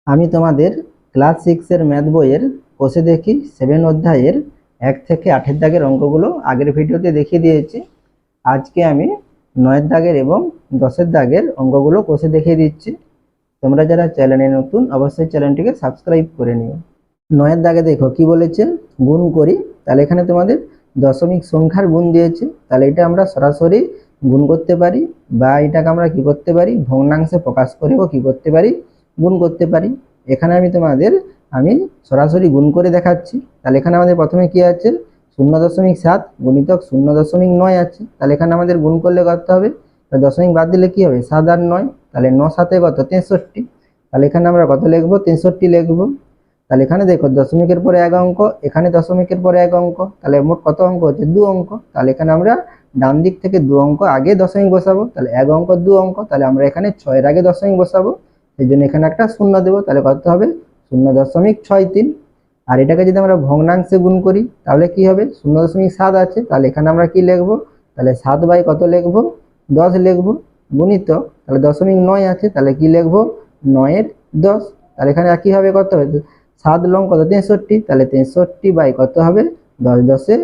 আমি তোমাদের class 6 math বইয়ের কোষে দেখি 7 অধ্যায়ের 1 থেকে 8 দাগের অঙ্কগুলো আগের ভিডিওতে দেখিয়ে দিয়েছি। আজকে আমি 9 দাগের এবং 10 দাগের অঙ্কগুলো কোষে দেখিয়ে দিচ্ছি। তোমরা যারা চ্যানেলে নতুন অবশ্যই চ্যানেলটিকে সাবস্ক্রাইব করে নিও। 9 দাগে দেখো কি বলেছে, গুণ করি। তাহলে এখানে তোমাদের দশমিক সংখ্যার গুণ দিয়েছে, তাহলে এটা আমরা সরাসরি গুণ করতে পারি, বা এটাকে আমরা কি করতে পারি, ভগ্নাংশে প্রকাশ করেও কি করতে পারি, গুণ করতে পারি। এখানে আমি সরাসরি গুণ করে দেখাচ্ছি। তাহলে এখানে আমাদের প্রথমে কি আছে, 0.7 গুণিতক 0.9 আছে। তাহলে এখানে আমাদের গুণ করলে করতে হবে, দশমিক বাদ দিলে কি হবে, 7 আর 9, তাহলে 9 7 কত, 63। তাহলে এখানে আমরা কত লিখবো, 63 লিখবো। তাহলে এখানে দেখো দশমিকের পরে এক অঙ্ক, এখানে দশমিকের পরে এক অঙ্ক, তাহলে মোট কত অঙ্ক হচ্ছে, 2 অঙ্ক। তাহলে এখানে আমরা ডান দিক থেকে 2 অঙ্ক আগে দশমিক বসাবো, তাহলে এক অঙ্ক 2 অঙ্ক, তাহলে আমরা এখানে 6 এর আগে দশমিক বসাবো, সেই জন্য এখানে একটা শূন্য দেবো। তাহলে কত হবে, 0.63। আর এটাকে যদি আমরা ভগ্নাংশে গুণ করি তাহলে কি হবে, 0.7 আছে, তাহলে এখানে আমরা কি লিখবো, তাহলে 7 বাই কত লিখবো, 10 লিখবো, গুণিত তাহলে 0.9 আছে, তাহলে কি লিখবো, 9 এর 10। তাহলে এখানে একই হবে, কত হবে, 7 লং কত, 63, তাহলে 63 বাই কত হবে, 10 10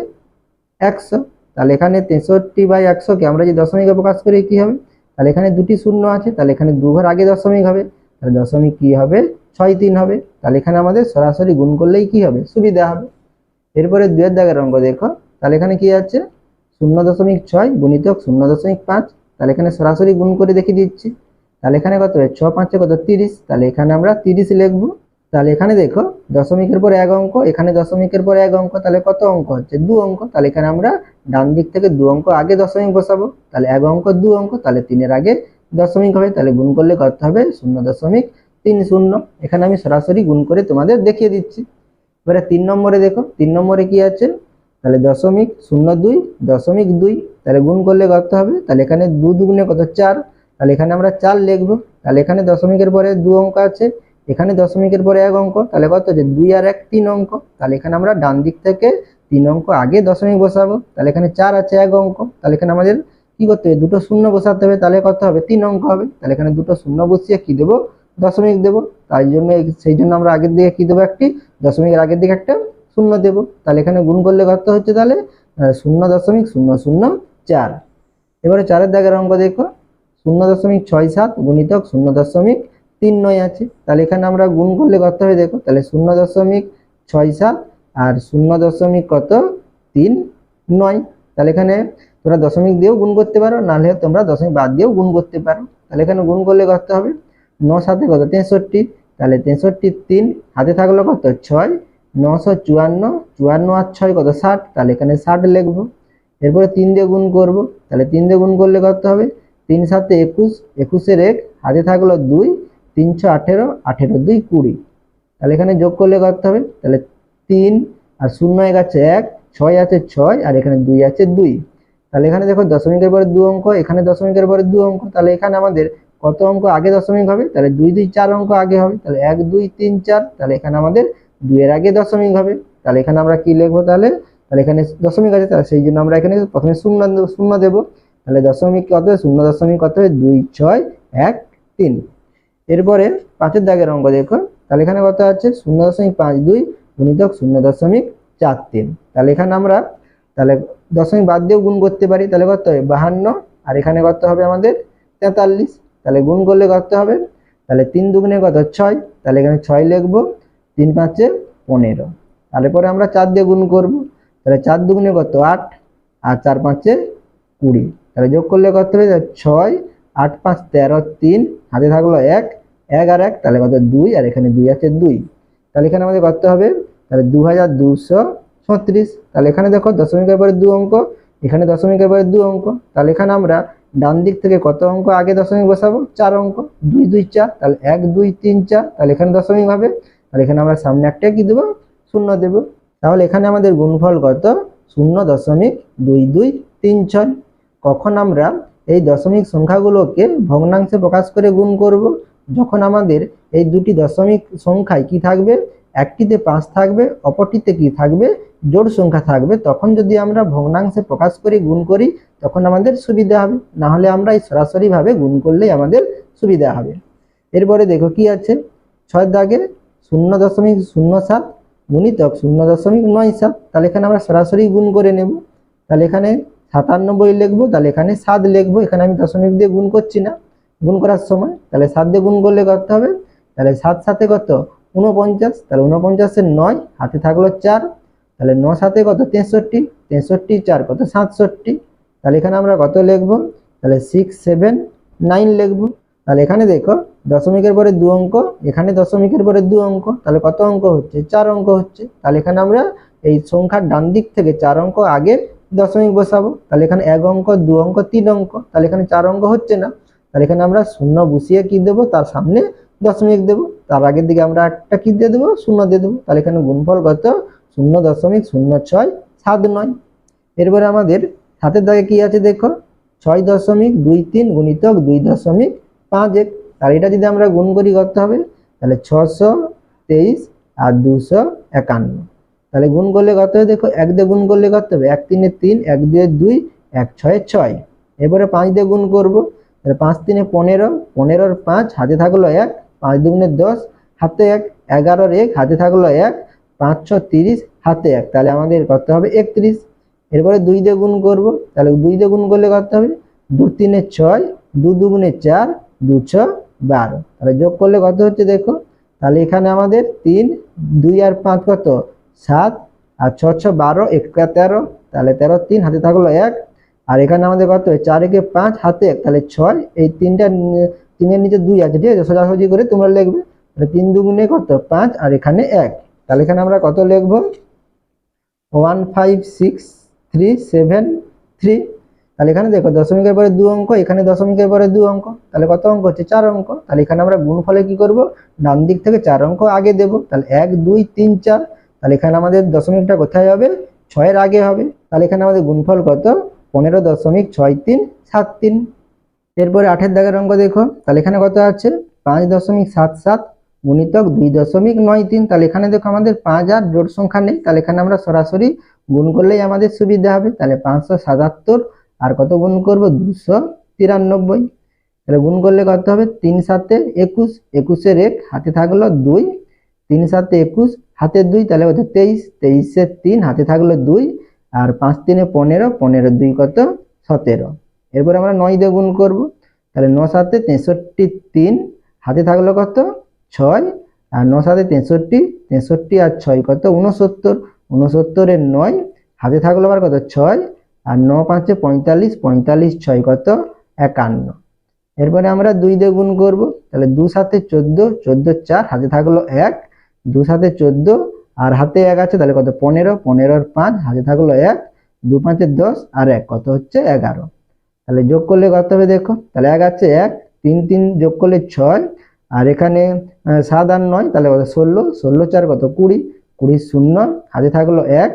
100। তাহলে এখানে 63 বাই 100 কে আমরা যদি দশমিকে প্রকাশ করি কি হবে, তাহলে এখানে দুটি শূন্য আছে, তাহলে এখানে 2 ঘর আগে দশমিক হবে, তাহলে দশমিক কি হবে, 6 3 হবে। তাহলে এখানে আমাদের সরাসরি গুণ করলেই কি হবে, সুবিধা হবে। এরপরে 2 এর দাগের অঙ্ক দেখো, তাহলে এখানে কি আছে, 0.6 গুণিতক 0.5, তাহলে এখানে সরাসরি গুণ করে দেখিয়ে দিচ্ছি। তাহলে এখানে কত হবে, 6 5 কত, 30, তাহলে এখানে আমরা 30 লিখবো। তাহলে এখানে দেখো দশমিকের পরে এক অঙ্ক, এখানে দশমিকের পরে এক অঙ্ক, তাহলে কত অঙ্ক হচ্ছে, 2 অঙ্ক। তাহলে এখানে আমরা ডান দিক থেকে 2 অঙ্ক আগে দশমিক বসাবো, তাহলে এক অঙ্ক 2 অঙ্ক, তাহলে 3 এর আগে দশমিক হবে, তাহলে গুণ করলে কত হবে, 0.30। এখানে আমি সরাসরি গুণ করে তোমাদের দেখিয়ে দিচ্ছি। এবারে 3 নম্বরে দেখো, 3 নম্বরে কি আছে, তাহলে 0.02 তাহলে গুণ করলে কত হবে, তাহলে এখানে 2 দুগুণে কত, 4, তাহলে এখানে আমরা 4 লিখবো। তাহলে এখানে দশমিকের পরে 2 অঙ্ক আছে, এখানে দশমিকের পরে এক অঙ্ক, তাহলে কত হচ্ছে, 2 আর 1 3 অঙ্ক। তাহলে এখানে আমরা ডান দিক থেকে 3 অঙ্ক আগে দশমিক বসাবো, তাহলে এখানে 4 আছে এক অঙ্ক, তাহলে এখানে আমাদের কি করতে হবে, দুটো শূন্য বসাতে হবে, তাহলে কত হবে, 3 অঙ্ক হবে। তাহলে এখানে দুটো শূন্য বসিয়ে কি দেবো, দশমিক দেবো। তাই জন্য সেই জন্য আমরা আগের দিকে কি দেবো, একটি দশমিকের আগের দিকে একটা শূন্য দেবো। তাহলে এখানে গুণ করলে কত হচ্ছে, তাহলে 0.004। এবারে 4 এর দাগের অঙ্ক দেখো, 0.67 গুণিতক 0.39 আছে, তাহলে এখানে আমরা গুণ করলে কত হবে, দেখো তাহলে 0.67 আর 0.39। তাহলে এখানে তোমরা দশমিক দিয়েও গুণ করতে পারো, নাহলে তোমরা দশমিক বাদ দিয়েও গুণ করতে পারো। তাহলে এখানে গুণ করলে কত হবে, 9 7 কত, 63, তাহলে 63 3 হাতে থাকলো কত, 6, 954, 54 আর 6 কত, 60, তাহলে এখানে 60 লিখবো। এরপরে 3 দিয়ে গুণ করব, তাহলে 3 দিয়ে গুণ করলে কত হবে, 3 7 21, 21 এর 1 হাতে থাকলো 2, 3 6 18, 18 2 20। তাহলে এখানে যোগ করলে কত হবে, তাহলে 3 আর 0 1 আছে 1, 6 আছে 6, আর এখানে 2 আছে 2। তাহলে এখানে দেখো দশমিকের পরে 2 অঙ্ক, এখানে দশমিকের পরে 2 অঙ্ক, তাহলে এখানে আমাদের কত অঙ্ক আগে দশমিক হবে, তাহলে 2 2 4 অঙ্ক আগে হবে, তাহলে 1 2 3 4, তাহলে এখানে আমাদের 2 এর আগে দশমিক হবে। তাহলে এখানে আমরা কি লিখবো, তাহলে তাহলে এখানে দশমিক আছে, তাহলে সেই জন্য আমরা এখানে প্রথমে শূন্য দেবো। তাহলে দশমিক কত, 0 কত, 2 6 1 3। এরপরে 5 এর দাগের অঙ্ক দেখো, তাহলে এখানে কত আছে, 0.52 গুণিতক 0.43। তাহলে এখানে আমরা তাহলে দশমিক বাদ দিয়েও গুণ করতে পারি, তাহলে কত হবে, 52, আর এখানে কত হবে আমাদের 43। তাহলে গুণ করলে কত হবে, তাহলে 3 দুগুণে কত, 6, তাহলে এখানে 6 লিখবো, 3 5 15। তাহলে পরে আমরা 4 দিয়ে গুণ করব, তাহলে 4 দুগুণে কত, 8, আর 4 5 20। তাহলে যোগ করলে কত হবে, 6 8 5 13 3 হাতে থাকলো 1, 1 আর 1, তাহলে কত, 2, আর এখানে 2 আছে 2। তাহলে এখানে আমাদের কত হবে, তাহলে 2236। তাহলে এখানে দেখো দশমিকের পরে 2 অঙ্ক, এখানে দশমিকের পরে 2 অঙ্ক, তাহলে এখানে আমরা ডান দিক থেকে কত অঙ্ক আগে দশমিক বসাবো, 4 অঙ্ক, 2 2 4, তাহলে 1 2 3 4, তাহলে এখানে দশমিক হবে। তাহলে এখানে আমরা সামনে একটা কি দেবো, শূন্য দেবো। তাহলে এখানে আমাদের গুণফল কত, 0.2236। কখন আমরা এই দশমিক সংখ্যাগুলোকে ভগ্নাংশে প্রকাশ করে গুণ করব, যখন আমাদের এই দুটি দশমিক সংখ্যায় কি থাকবে, একটিতে 5 থাকবে, অপরটিতে কি থাকবে, জোড় সংখ্যা থাকবে, তখন যদি আমরা ভগ্নাংশে প্রকাশ করে গুণ করি তখন আমাদের সুবিধা হবে, না হলে আমরা এই সরাসরি ভাবে গুণ করলেই আমাদের সুবিধা হবে। এরপরে দেখো কি আছে, 6 দাগে 0.07 গুণিতক 0.97, তাহলে এখানে আমরা সরাসরি গুণ করে নেব। তাহলে এখানে 97 লিখবো, তাহলে এখানে 7 লিখবো, এখানে আমি দশমিক দিয়ে গুণ করছি না গুণ করার সময়। তাহলে 7 দিয়ে গুণ করলে কত হবে, তাহলে 7 সাথে কত 49, তাহলে 49 9 হাতে থাকলো 4, তাহলে 9 সাথে কত 63, 63 4 কত 67। তাহলে এখানে আমরা কত লিখবো, তাহলে 679 লিখবো। তাহলে এখানে দেখো দশমিকের পরে 2 অঙ্ক, এখানে দশমিকের পরে 2 অঙ্ক, তাহলে কত অঙ্ক হচ্ছে 4 অঙ্ক হচ্ছে। তাহলে এখানে আমরা এই সংখ্যার ডান দিক থেকে 4 অঙ্ক আগে দশমিক বসাবো। তাহলে এখানে 1 অঙ্ক 2 অঙ্ক 3 অঙ্ক, তাহলে এখানে 4 অঙ্ক হচ্ছে না। তাহলে এখানে আমরা শূন্য বসিয়ে কি দেবো, তার সামনে দশমিক দেবো, তার আগের দিকে আমরা একটা কি দিয়ে দেবো, শূন্য দিয়ে দেবো। তাহলে এখানে গুণফল কত 0.0679। এরপরে আমাদের হাতের দাগে কি আছে দেখো, 6.23 গুণিতক 2.51। তাহলে এটা যদি আমরা গুণ করি কত হবে, তাহলে 623 আর 251। তাহলে গুণ করলে কত হবে দেখো, 1 দিয়ে গুণ করলে কত হবে, 1 3 3, 1 2 2, 1 6 6। এরপরে 5 দিয়ে গুণ করবো, তাহলে 5 3 15, 15 5 হাতে থাকলো 1, 5 2 10 হাতে 1, 11 1 হাতে থাকলো 1, 5 6 30 হাতে 1, তাহলে আমাদের কত হবে 31। এরপরে 2 দিয়ে গুণ করবো, তাহলে 2 দিয়ে গুণ করলে কত হবে, 2 3 6, 2 2 4, 2 6 12। তাহলে যোগ করলে কত হচ্ছে দেখো, তাহলে এখানে আমাদের 3 2 আর 5 কত 7, আর 6 6 12 1 13, তাহলে 13 3 হাতে থাকলো 1, আর এখানে আমাদের কত 4 1 5 হাতে 1, তাহলে 6। এই 3টার 3 এর নিচে 2 আছে, ঠিক আছে, সোজাসুজি করে তোমরা লিখবে। তাহলে 3 2 কত 5, আর এখানে 1, তাহলে এখানে আমরা কত লিখবো 156,373। তাহলে এখানে দেখো দশমিকের পরে 2 অঙ্ক, এখানে দশমিকের পরে 2 অঙ্ক, তাহলে কত অঙ্ক হচ্ছে 4 অঙ্ক। তাহলে এখানে আমরা গুণফলে কি করব, ডান দিক থেকে 4 অঙ্ক আগে দেব। তাহলে 1 2 3 4, তাহলে এখানে আমাদের দশমিকটা কোথায় হবে, 6 এর আগে হবে। তাহলে এখানে আমাদের গুণফল কত 15.6373। এরপরে 8 এর দাগের অঙ্ক দেখো, তাহলে এখানে কত আছে 5.77 গুণিতক 2.93। তাহলে এখানে দেখো আমাদের 5 আর জোড় সংখ্যা নেই, তাহলে এখানে আমরা সরাসরি গুণ করলেই আমাদের সুবিধা হবে। তাহলে 577 আর কত গুণ করব 293, তাহলে গুণ করলে কত হবে 3 7 21, 21 এর 1 হাতে থাকলো 2, 3 7 21 হাতে 2, তাহলে কত 23, 23 এর 3 হাতে থাকলো 2, আর 5 3 15, 15 2 কত 17। এরপর আমরা 9 দিয়ে গুণ করব, তাহলে 9 7 63, হাতে থাকলো কত 6, আর 9 7 63, 63 আর 6 কত 69, 69 এর 9 হাতে থাকলো আবার কত 6, আর 9 5 45, 45 6 কত 51। এরপরে আমরা 2 দিয়ে গুণ করব, তাহলে 2 7 14, 14 4 হাতে থাকলো 1, 2 7 14 আর হাতে 1 আছে, তাহলে কত 15, 15 আর 5 হাতে থাকলো 1, 2 5 10 আর 1 কত হচ্ছে 11। তাহলে যোগ করলে কত হবে দেখো, তাহলে 1 আছে 1, 3 3 যোগ করলে 6, আর এখানে 7 আর 9, তাহলে কত 16, 16 4 কত 20, 20 0 হাতে থাকলো 1,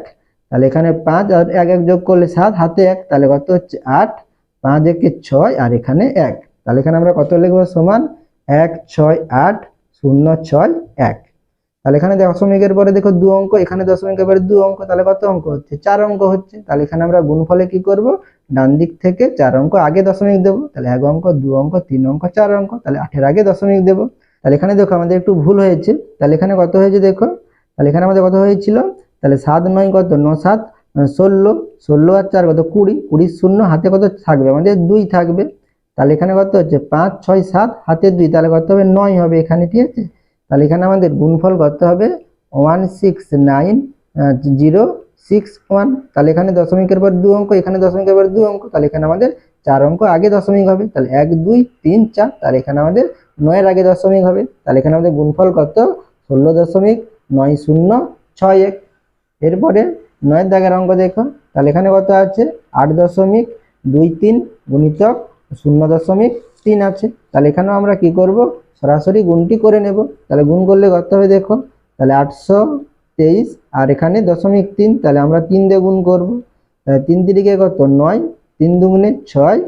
তাহলে এখানে 5 আর 1 1 যোগ করলে 7 হাতে 1, তাহলে কত হচ্ছে 8, 5 1 6 আর এখানে 1, তাহলে এখানে আমরা কত লিখবো সমান 1 6 8 0 6 1। তাহলে এখানে দশমিকের পরে দেখো 2 অঙ্ক, এখানে দশমিকের পরে 2 অঙ্ক, তাহলে কত অঙ্ক হচ্ছে 4 অঙ্ক হচ্ছে। তাহলে এখানে আমরা গুণফলে কি করব, ডান দিক থেকে 4 অঙ্ক আগে দশমিক দেব। তাহলে 1 অঙ্ক 2 অঙ্ক 3 অঙ্ক 4 অঙ্ক, তাহলে 8 এর আগে দশমিক দেব। তাহলে এখানে দেখো আমাদের একটু ভুল হয়েছে, তাহলে এখানে কত হয়েছে দেখো, তাহলে এখানে আমাদের কত হয়েছিল, তাহলে 7 9 কত 9 7 16, 16 আর 4 কত 20, 20 0 হাতে কত থাকবে আমাদের 2 থাকবে। তাহলে এখানে কত হচ্ছে 5 6 7 হাতে 2, তাহলে কত হবে 9 হবে এখানে, ঠিক আছে। তাহলে এখানে আমাদের গুণফল কত হবে 169,061। তাহলে এখানে দশমিকের পর 2 অঙ্ক, এখানে দশমিকের পর 2 অঙ্ক, তাহলে এখানে আমাদের 4 অঙ্ক আগে দশমিক হবে। তাহলে 1 2 3 4, তাহলে এখানে আমাদের 9 এর আগে দশমিক হবে। তাহলে এখানে আমাদের গুণফল কত 16.9061। এরপরে 9 এর দাগের অঙ্ক দেখো, তাহলে এখানে কত আছে 8.23 গুণিতক 0.3 আছে। তাহলে এখানেও আমরা কি করব, সরাসরি গুণটি করে নেব। তাহলে গুণ করলে কত হবে দেখো, তাহলে 823 আর এখানে 0.3, তাহলে আমরা 3 দিয়ে গুণ করব। তাহলে 3 তিরিকে কত 9, 3 দুগুণে 6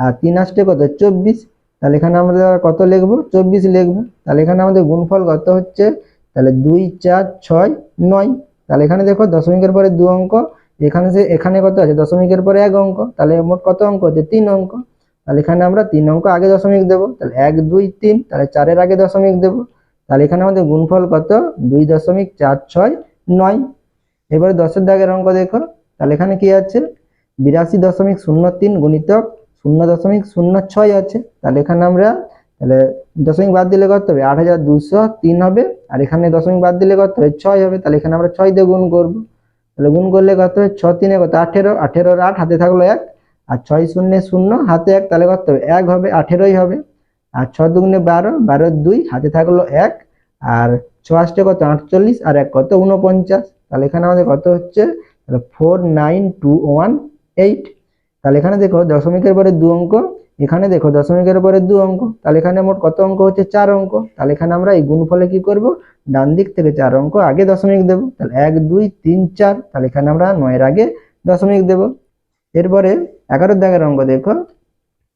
আর 3 আসতে কত 24, তাহলে এখানে আমরা কত লিখবো 24 লিখবো। তাহলে এখানে আমাদের গুণফল কত হচ্ছে, তাহলে 2 4 6 9। তাহলে এখানে দেখো দশমিকের পরে 2 অঙ্ক, এখানে কত আছে দশমিকের পরে 1 অঙ্ক, তাহলে মোট কত অঙ্ক হচ্ছে 3 অঙ্ক। তাহলে এখানে আমরা 3 অঙ্ক আগে দশমিক দেব। তাহলে 1 2 3, তাহলে 4 এর আগে দশমিক দেব। তাহলে এখানে আমাদের গুণফল কত 2.469। এবারে 10এর দাগের অঙ্ক দেখো, তাহলে এখানে কি আছে 82.03 গুণিতক 0.06 আছে। তাহলে এখানে আমরা তাহলে দশমিক বাদ দিলে কত হবে 8203 হবে, আর এখানে দশমিক বাদ দিলে কত হবে 6 হবে। তাহলে এখানে আমরা 6 দিয়ে গুণ করব, তাহলে গুণ করলে কত হবে 6 3 কত 18, 18 8 হাতে থাকলো 1, আর 6 0 0 হাতে 1, তাহলে কত হবে 1 হবে, 18ই হবে। আর 6 2 12, 12 2 হাতে থাকলো 1, আর 6 8 কত 48, আর 1 কত 49। তাহলে এখানে আমাদের কত হচ্ছে তাহলে 49218। তাহলে এখানে দেখো দশমিকের পরে 2 অঙ্ক, এখানে দেখো দশমিকের পরে 2 অঙ্ক, তাহলে এখানে মোট কত অঙ্ক হচ্ছে 4 অঙ্ক। তাহলে এখানে আমরা এই গুণফলে কি করব, ডান দিক থেকে 4 অঙ্ক আগে দশমিক দেব। তাহলে 1 2 3 4, তাহলে এখানে আমরা 9 এর আগে দশমিক দেব। এরপরে 11 দাগের অঙ্ক দেখো,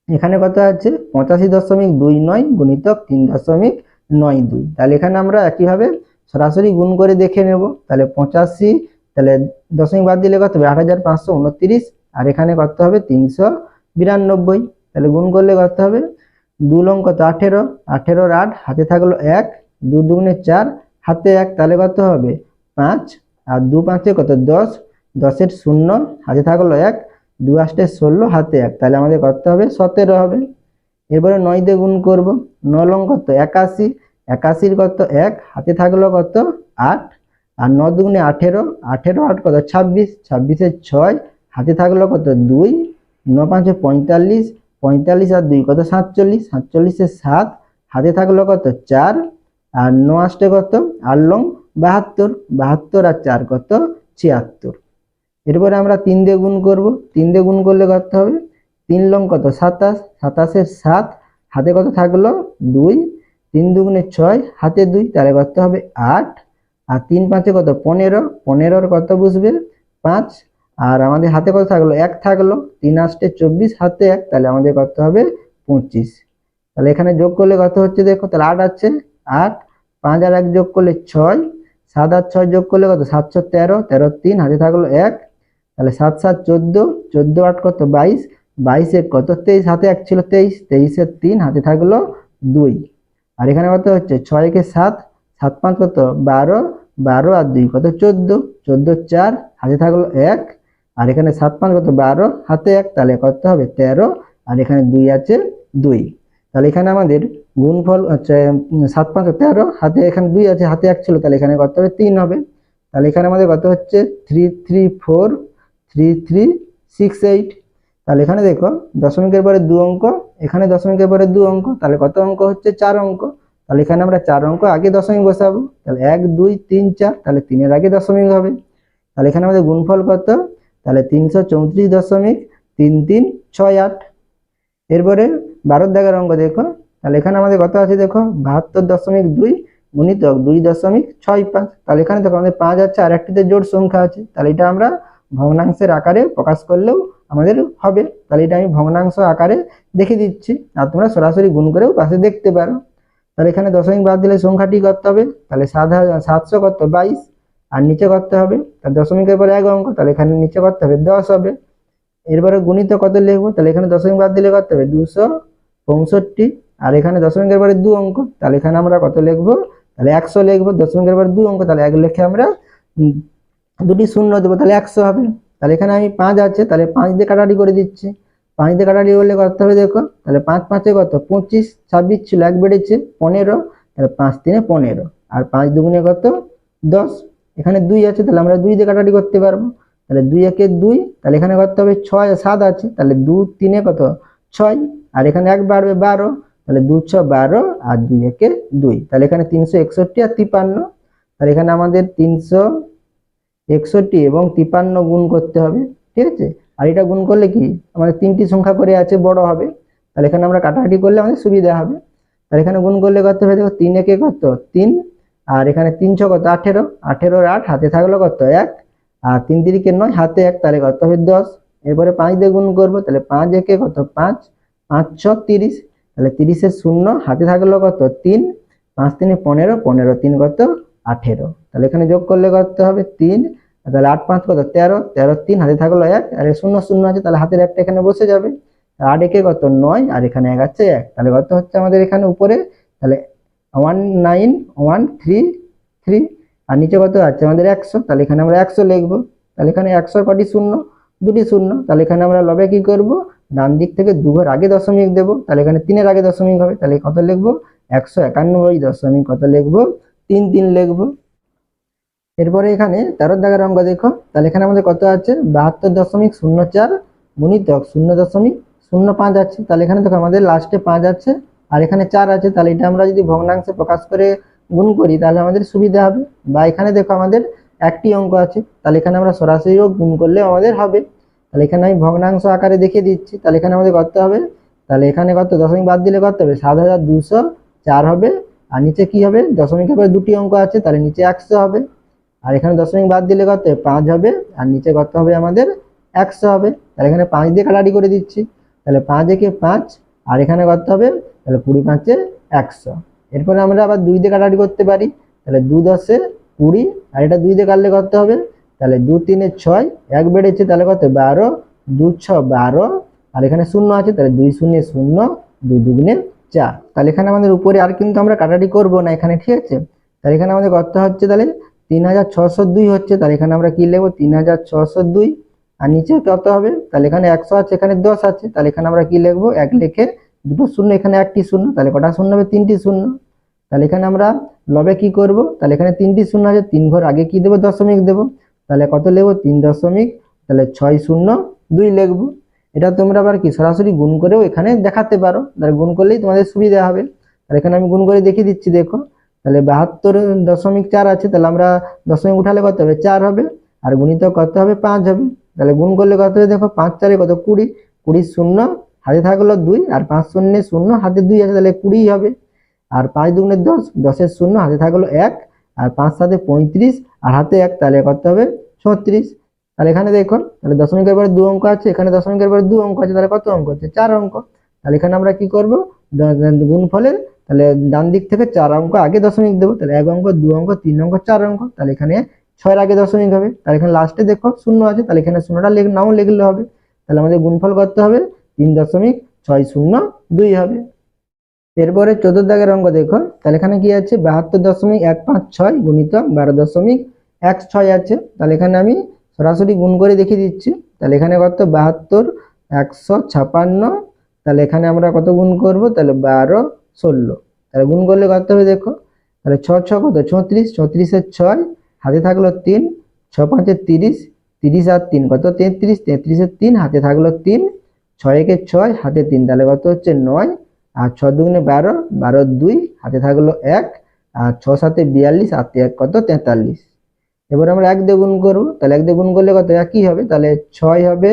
এখানে কত আছে 85.29 গুণিতক 3.92। তাহলে এখানে আমরা একইভাবে সরাসরি গুণ করে দেখে নেব। তাহলে 85, তাহলে দশমিক বাদ দিলে কত হবে 8529, আর এখানে কত হবে 392। তাহলে গুণ করলে কত হবে 2 লং কত 18, 18 8 হাতে থাকলো 1, 2 2 4 হাতে 1, তাহলে কত হবে 5, আর 2 5 কত 10, 10 এর 0 হাতে থাকলো 1, 2 8 16 হাতে 1, তাহলে আমাদের কত হবে 17 হবে। এরপরে 9 দিয়ে গুণ করব, 9 লং কত 81, 81 কত 1 হাতে থাকলো কত 8, আর 9 2 18, 18 8 কত 26, 26 এর 6 হাতে থাকলো কত 2, 9 5 45, 45 আর 2 কত 47, 47 এর 7 হাতে থাকলো কত 4, আর 9 8 কত 8 লং 72, 72 আর 4 কত 76। এরপরে আমরা 3 দিয়ে গুণ করব, 3 দিয়ে গুণ করলে কত হবে 3 লং কত 27, 27 এর 7 হাতে কত থাকলো 2, 3 2 6 হাতে 2, তাহলে কত হবে 8, আর 3 5 কত 15, 15 এর কত বসবে 5, আর আমাদের হাতে কত থাকলো 1 থাকলো, 3 8 24 হাতে 1, তাহলে আমাদের কত হবে 25। তাহলে এখানে যোগ করলে কত হচ্ছে দেখো, তাহলে 8 আছে 8, 5 আর 1 যোগ করলে 6, 7 আর 6 যোগ করলে কত 713, 13 3 হাতে থাকলো 1, তাহলে 7 7 14, 14 8 কত 22, 22 এর কত 23 হাতে 1 ছিল 23, 23 এর 3 হাতে থাকলো 2, আর এখানে কত হচ্ছে 6 1 7, 7 5 কত 12, 12 আর 2 কত 14, 14 4 হাতে থাকলো 1, আর এখানে 7 5 কত 12 হাতে 1, তাহলে কত হবে 13, আর এখানে 2 আছে 2। তাহলে এখানে আমাদের গুণফল হচ্ছে 7 5 13 হাতে, এখানে 2 আছে হাতে 1 ছিল, তাহলে এখানে কত হবে 3 হবে। তাহলে এখানে আমাদের কত হচ্ছে 3343368। তাহলে এখানে দেখো দশমিকের পরে 2 অঙ্ক, এখানে দশমিকের পরে 2 অঙ্ক, তাহলে কত অঙ্ক হচ্ছে 4 অঙ্ক। তাহলে এখানে আমরা 4 অঙ্ক আগে দশমিক বসাবো, তাহলে 1 2 3 4, তাহলে 3 এর আগে দশমিক হবে। তাহলে এখানে আমাদের গুণফল কত, তাহলে 334.3368। এরপরে 12 দাগের অঙ্ক দেখো, তাহলে এখানে আমাদের কত আছে দেখো 72.2 গুণিতক 2.65। তাহলে এখানে দেখো আমাদের 5 আছে, আর একটিতে জোড় সংখ্যা আছে, তাহলে এটা আমরা ভগ্নাংশের আকারে প্রকাশ করলেও আমাদের হবে। তাহলে এটা আমি ভগ্নাংশ আকারে দেখে দিচ্ছি, আর তোমরা সরাসরি গুণ করেও পাশে দেখতে পারো। তাহলে এখানে দশমিক বাদ দিলে সংখ্যাটি করতে হবে, তাহলে 700 কত 22, আর নিচে করতে হবে তাহলে দশমিকের পরে 1 অঙ্ক, তাহলে এখানে নিচে করতে হবে 10 হবে। এরপরে গুণিত কত লিখবো, তাহলে এখানে দশমিক বাদ দিলে করতে হবে 265, আর এখানে দশমিকের পরে 2 অঙ্ক, তাহলে এখানে আমরা কত লিখবো, তাহলে 100 লিখবো। দশমিকের পরে 2 অঙ্ক, তাহলে 1 লিখে আমরা দুটি শূন্য দেবো, তাহলে 100 হবে। তাহলে এখানে আমি 5 আছে, তাহলে 5 দিয়ে কাটাকাটি করে দিচ্ছি, 5 দিয়ে কাটাকাটি করলে করতে হবে দেখো, তাহলে 5 5 কত 25, 26 ছিল 1 বেড়েছে 15, তাহলে 5 3 15, আর 5 2 কত 10। এখানে 2 আছে, তাহলে আমরা 2 দিয়ে কাটাকাটি করতে পারবো, তাহলে 2 1 2, তাহলে এখানে করতে হবে 6 7 আছে, তাহলে 2 3 কত 6, আর এখানে 1 বাড়বে 12, তাহলে 2 6 12, আর 2 1 2, তাহলে এখানে 361 আর 53। তাহলে এখানে আমাদের 361 এবং 53 গুণ করতে হবে, ঠিক আছে। আর এটা গুণ করলে কি আমাদের 3টি সংখ্যা করে আছে, বড় হবে, তাহলে এখানে আমরা কাটাকাটি করলে আমাদের সুবিধা হবে। তাহলে এখানে গুণ করলে কত হবে দেখো 3 1 কত 3, আর এখানে 3 6 কত 18, 18 8 হাতে থাকলো কত 1, আর 3 3 9 হাতে 1, তাহলে কত হবে 10। এরপরে 5 দিয়ে গুণ করবো, তাহলে 5 1 কত 5, 5 6 30, তাহলে 30 এর 0 হাতে থাকলো কত 3, 5 3 15, 15 3 কত 18, তাহলে এখানে যোগ করলে করতে হবে 3, তাহলে 8 5 কত 13, 13 3 হাতে থাকলো 1, আর 0 0 আছে, তাহলে হাতের একটা এখানে বসে যাবে, 8 1 কত 9, আর এখানে 1 আছে 1, তাহলে কত হচ্ছে আমাদের এখানে উপরে, তাহলে 1913 আর নিচে কত আছে আমাদের 100, তাহলে এখানে আমরা 100 লিখবো। তাহলে এখানে 100 কটি শূন্য, দুটি শূন্য, তাহলে এখানে আমরা লবে কি করব, ডান দিক থেকে 2 ঘর আগে দশমিক দেব, তাহলে এখানে 3 এর আগে দশমিক হবে, তাহলে কত লিখবো 191 দশমিক কত লিখবো 33 লিখবো। এরপরে এখানে 13 দাগের অঙ্ক দেখো, তাহলে এখানে আমাদের কত আছে 72.04 গুণিতক 0.05 আছে, তাহলে এখানে দেখো আমাদের লাস্টে 5 আছে আর এখানে 4 আছে, তাহলে এটা আমরা যদি ভগ্নাংশে প্রকাশ করে গুণ করি তাহলে আমাদের সুবিধা হবে। বা এখানে দেখো আমাদের একটি অঙ্ক আছে, তাহলে এখানে আমরা সরাসরিও গুণ করলে আমাদের হবে। তাহলে এখানে আমি ভগ্নাংশ আকারে দেখিয়ে দিচ্ছি, তাহলে এখানে আমাদের কত হবে, তাহলে এখানে কত দশমিক বাদ দিলে কত হবে 7204 হবে, আর নিচে কি হবে দশমিকের পরে দুটি অঙ্ক আছে, তাহলে নিচে 100 হবে, আর এখানে দশমিক বাদ দিলে কত 5 হবে, আর নিচে কত হবে আমাদের 100 হবে। তাহলে এখানে 5 দিয়ে কাটাকাটি করে দিচ্ছি, তাহলে 5 একে 5 আর এখানে কত হবে, তাহলে 20 5 100। এরপরে আমরা আবার 2 দিয়ে কাটাকাটি করতে পারি, তাহলে 2 10 20 আর এটা 2 দিয়ে কাটলে কত হবে, তাহলে 2 3 6 1 বেড়েছে, তাহলে কত 12 2 6 12 আর এখানে 0 আছে, তাহলে 2 0 0 2 2 4। তাহলে এখানে আমাদের উপরে আর কিন্তু আমরা কাটাকাটি করব না এখানে, ঠিক আছে। তাহলে এখানে আমাদের কত হচ্ছে, তাহলে 3602 হচ্ছে, তাহলে এখানে আমরা কি লিখবো 3602 আর নিচে কত হবে, তাহলে এখানে 100 আছে এখানে 10 আছে, তাহলে এখানে আমরা কি লিখবো 1 লিখে দুটো শূন্য এখানে একটি শূন্য, তাহলে কটা শূন্য হবে 3টি শূন্য। তাহলে এখানে আমরা লবে কি করব, তাহলে এখানে 3টি শূন্য আছে 3 ঘর আগে কি দেবো দশমিক দেবো, তাহলে কত লিখবো 3 দশমিক তাহলে 602 লিখবো। এটা তোমরা আবার কি সরাসরি গুণ করেও এখানে দেখাতে পারো, তাহলে গুণ করলেই তোমাদের সুবিধা হবে। তাহলে এখানে আমি গুণ করে দেখিয়ে দিচ্ছি দেখো, তাহলে 72.4 আছে, তাহলে আমরা দশমিক উঠালে কত হবে 4 হবে, আর গুণিতক কত হবে 5 হবে, তাহলে গুণ করলে কত হবে দেখো 5 4 কত 20 20 শূন্য হাতে থাকলো 2 আর 5 শূন্য শূন্য হাতে 2 আছে, তাহলে 20 হবে, আর 5 দুগুণে 10 10 শূন্য হাতে থাকলো 1 আর 5 7 35 আর হাতে 1, তাহলে কত হবে 36। তাহলে এখানে দেখো, তাহলে দশমিকের পরে 2 অঙ্ক আছে, এখানে দশমিকের পরে 2 অঙ্ক আছে, তাহলে কত অঙ্ক আছে 4 অঙ্ক। তাহলে এখানে আমরা কি করব গুণফলে, তাহলে ডান দিক থেকে 4 অঙ্ক আগে দশমিক দেবো, তাহলে 1 অঙ্ক 2 অঙ্ক 3 অঙ্ক 4 অঙ্ক, তাহলে এখানে 6 এর আগে দশমিক হবে, তাহলে এখানে লাস্টে দেখো 0 আছে, তাহলে এখানে 0টা নাও লিখলে হবে, তাহলে আমাদের গুণফল করতে হবে 3.602 হবে। এরপরে 14 দাগের অঙ্ক দেখো, তাহলে এখানে কি আছে 72.156 গুণিতক 12.16 আছে, তাহলে এখানে আমি সরাসরি গুণ করে দেখিয়ে দিচ্ছি। তাহলে এখানে কত 72 156, তাহলে এখানে আমরা কত গুণ করব, তাহলে 12 16, তাহলে গুণ করলে কত হবে দেখো, তাহলে 6 6 কত 36 34 এর 6 হাতে থাকলো 3 6 5 30 30 আর 3 কত 33 33 এর 3 হাতে থাকলো 3 6 একে 6 হাতে 3, তাহলে কত হচ্ছে 9 আর 6 দুগুণে 12 12 2 হাতে থাকলো 1 আর 6 7 42 আর 1 কত 43। এবার আমরা 1 দিয়ে গুণ করবো, তাহলে 1 দিয়ে গুণ করলে কত একই হবে, তাহলে 6 হবে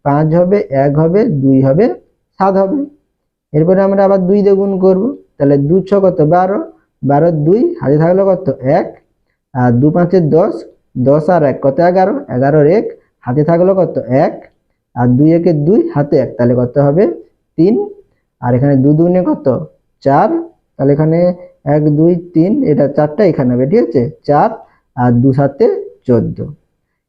5 হবে 1 হবে 2 হবে 7 হবে। এরপরে আমরা আবার 2 দিয়ে গুণ করবো, তাহলে 2 6 কত 12 12 2 হাতে থাকলো কত 1 আর 2 5 10 10 আর 1 কত 11 11 1 হাতে থাকলো কত 1 আর 2 1 2 হাতে 1, তাহলে কত হবে 3 আর এখানে 2 2 কত 4, তাহলে এখানে 1 2 3 এটা 4টা এখানে হবে, ঠিক আছে 4 আর 2 7 14।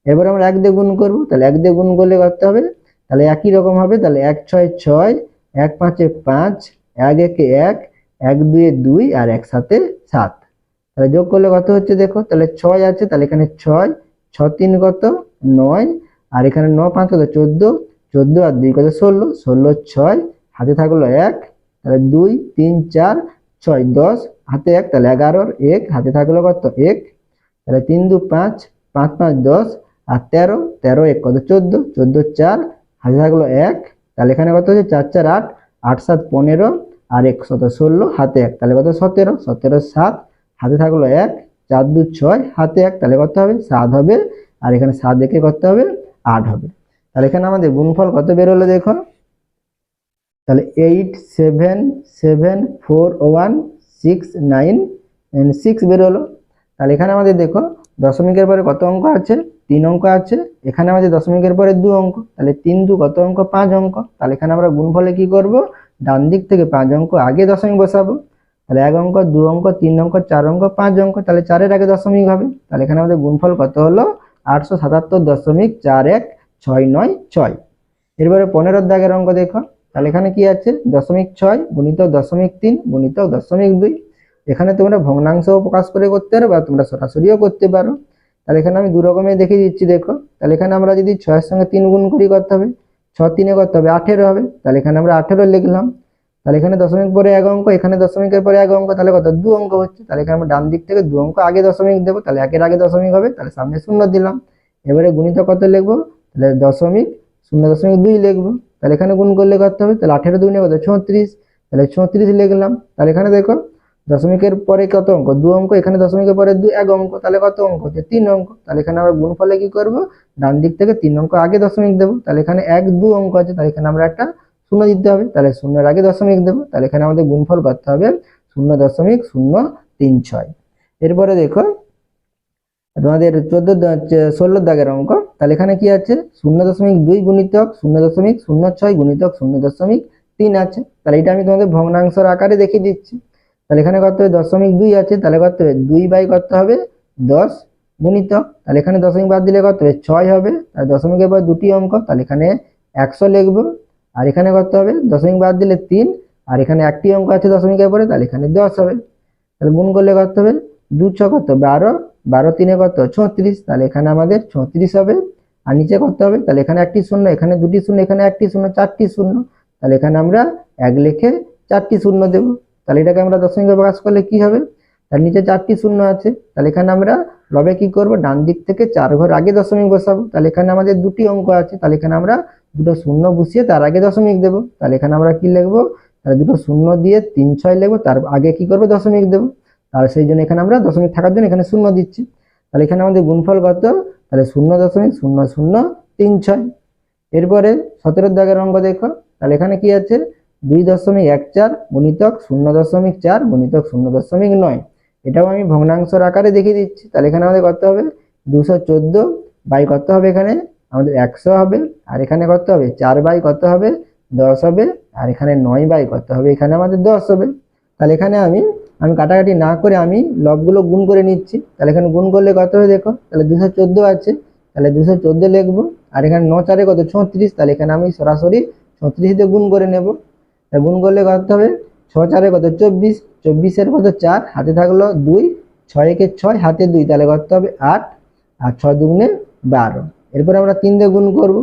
এবার আমরা 1 দিয়ে গুণ করবো, তাহলে 1 দিয়ে গুণ করলে কত হবে, তাহলে একই রকম হবে, তাহলে 1 6 6 1 5 5 1 1 1 1 2 2 আর 1 7 7, তাহলে যোগ করলে কত হচ্ছে দেখো, তাহলে 6 আছে, তাহলে এখানে 6 6 3 কত 9 আর এখানে 9 5 কত 14 14 আর 2 কত 16 16 6 হাতে থাকলো 1, তাহলে 2 3 4 6 10 হাতে 1, তাহলে 11 1 হাতে থাকলো কত 1, তাহলে 3 2 5 5 5 10 আর 13 13 1 কত 14 14 4 হাতে থাকলো 1, তাহলে এখানে কত হচ্ছে 4 4 8 8 7 15 আর 1 কত 16 হাতে 1, তাহলে কত 17 17 7 হাতে থাকলো 1 4 2 6 হাতে 1, তাহলে কত হবে 7 হবে, আর এখানে 7 একে কত হবে 8 হবে। তাহলে এখানে আমাদের গুণফল কত বের হলো দেখো, তাহলে 8 7 7 4 1 6 9 6 বের হলো। তাহলে এখানে আমাদের দেখো দশমিকের পরে কত অঙ্ক আছে 3 অঙ্ক আছে, এখানে আমাদের দশমিকের পরে 2 অঙ্ক, তাহলে 3 2 কত অঙ্ক 5 অঙ্ক, তাহলে এখানে আমরা গুণফলে কি করব ডান দিক থেকে 5 অঙ্ক আগে দশমিক বসাবো, তাহলে 1 অঙ্ক 2 অঙ্ক 3 অঙ্ক 4 অঙ্ক 5 অঙ্ক, তাহলে 4 এর আগে দশমিক হবে, তাহলে এখানে আমাদের গুণফল কত হলো 877.4169। এরপরে 15 দাগের অঙ্ক দেখো, তাহলে এখানে কি আছে 0.6 গুণিতক 0.3 গুণিতক 0.2, এখানে তোমরা ভগ্নাংশ প্রকাশ করে করতে পারো বা তোমরা সরাসরিও করতে পারো। তাহলে এখানে আমি দু রকমের দেখিয়ে দিচ্ছি দেখো। তাহলে এখানে আমরা যদি 6-এর সঙ্গে 3 গুণ করি করতে হবে, 6 3 করতে হবে 18 হবে। তাহলে এখানে আমরা 18 লিখলাম। তাহলে এখানে দশমিক পরে এক অঙ্ক, এখানে দশমিকের পরে এক অঙ্ক, তাহলে কত 2 অঙ্ক হচ্ছে। তাহলে এখানে আমরা ডান দিক থেকে 2 অঙ্ক আগে দশমিক দেবো, তাহলে একের আগে দশমিক হবে, তাহলে সামনে শূন্য দিলাম। এবারে গুণিত কত লিখবো, তাহলে দশমিক 0.2 লিখবো। তাহলে এখানে গুণ করলে করতে হবে, তাহলে 18 2 কত 36, তাহলে 36 লিখলাম। তাহলে এখানে দেখো দশমিকের পরে কত অঙ্ক, 2 অঙ্ক, এখানে দশমিকের পরে 2 এক অঙ্ক, তাহলে কত অঙ্ক হচ্ছে 3 অঙ্ক। তাহলে এখানে আমরা গুণফলে কি করব, ডান দিক থেকে 3 অঙ্ক আগে দশমিক দেবো। তাহলে এখানে 1 2 অঙ্ক আছে, তাহলে এখানে আমরা একটা শূন্য দিতে হবে, তাহলে শূন্যের আগে দশমিক দেবো। তাহলে এখানে আমাদের গুণফল করতে হবে 0.036। এরপরে দেখো তোমাদের 16 দাগের অঙ্ক। তাহলে এখানে কি আছে, 0.2 গুণিতক 0.06 গুণিতক 0.3 আছে। তাহলে এটা আমি তোমাদের ভগ্নাংশের আকারে দেখিয়ে দিচ্ছি। তাহলে এখানে করতে হবে 0.2 আছে, তাহলে করতে হবে 2 করতে হবে 10 গুণিতক, তাহলে এখানে দশমিক বাদ দিলে করতে হবে 6 হবে। আর দশমিকের পর দুটি অঙ্ক, তাহলে এখানে 100 লিখবো। আর এখানে করতে হবে দশমিক বাদ দিলে 3, আর এখানে একটি অঙ্ক আছে দশমিকের পরে, তাহলে এখানে 10 হবে। তাহলে গুণ করলে করতে হবে 2 6 কত 12, 12 3 কত 36, তাহলে এখানে আমাদের 36 হবে। আর নিচে করতে হবে, তাহলে এখানে একটি শূন্য, এখানে দুটি শূন্য, এখানে একটি শূন্য, 4টি শূন্য, তাহলে এখানে আমরা 1 লিখে 4টি শূন্য দেবো। তাহলে এটাকে আমরা দশমিকে প্রকাশ করলে কি হবে, তার নিচে 4টি শূন্য আছে। তাহলে এখানে আমরা লবে কি করব, ডান দিক থেকে 4 ঘর আগে দশমিক বসাবো। তাহলে এখানে আমাদের দুটি অঙ্ক আছে, তাহলে এখানে আমরা দুটো শূন্য বসিয়ে তার আগে দশমিক দেবো। তাহলে এখানে আমরা কি লিখবো, তাহলে দুটো শূন্য দিয়ে 3 6 লিখবো, তার আগে কি করবো দশমিক দেবো। তাহলে সেই জন্য এখানে আমরা দশমিক থাকার জন্য এখানে শূন্য দিচ্ছি। তাহলে এখানে আমাদের গুণফল কত, তাহলে 0.0036। এরপরে 17 দাগের অঙ্ক দেখো। তাহলে এখানে কি আছে, 2.14 গুণিতক 0.4 গুণিতক 0.9। এটাও আমি ভগ্নাংশের আকারে দেখিয়ে দিচ্ছি। তাহলে এখানে আমাদের করতে হবে 214 বাই করতে হবে, এখানে আমাদের 100 হবে। আর এখানে করতে হবে 4 বাই করতে হবে 10 হবে। আর এখানে 9 বাই করতে হবে, এখানে আমাদের 10 হবে। তাহলে এখানে আমি কাটাকাটি না করে আমি লবগুলো গুণ করে নিচ্ছি। তাহলে এখানে গুণ করলে কত হবে দেখো, তাহলে 214 আছে, তাহলে 214 লিখবো। আর এখানে 9 4 কত 36, তাহলে এখানে আমি সরাসরি 36 দিয়ে গুণ করে নেব। গুণ করলে করতে হবে 6 4 কত 24, 24 কত 4, হাতে থাকলো 2, 6 1 6, হাতে 2, তাহলে করতে হবে 8, আর 6 2 12। এরপর আমরা 3 দিয়ে গুণ করব,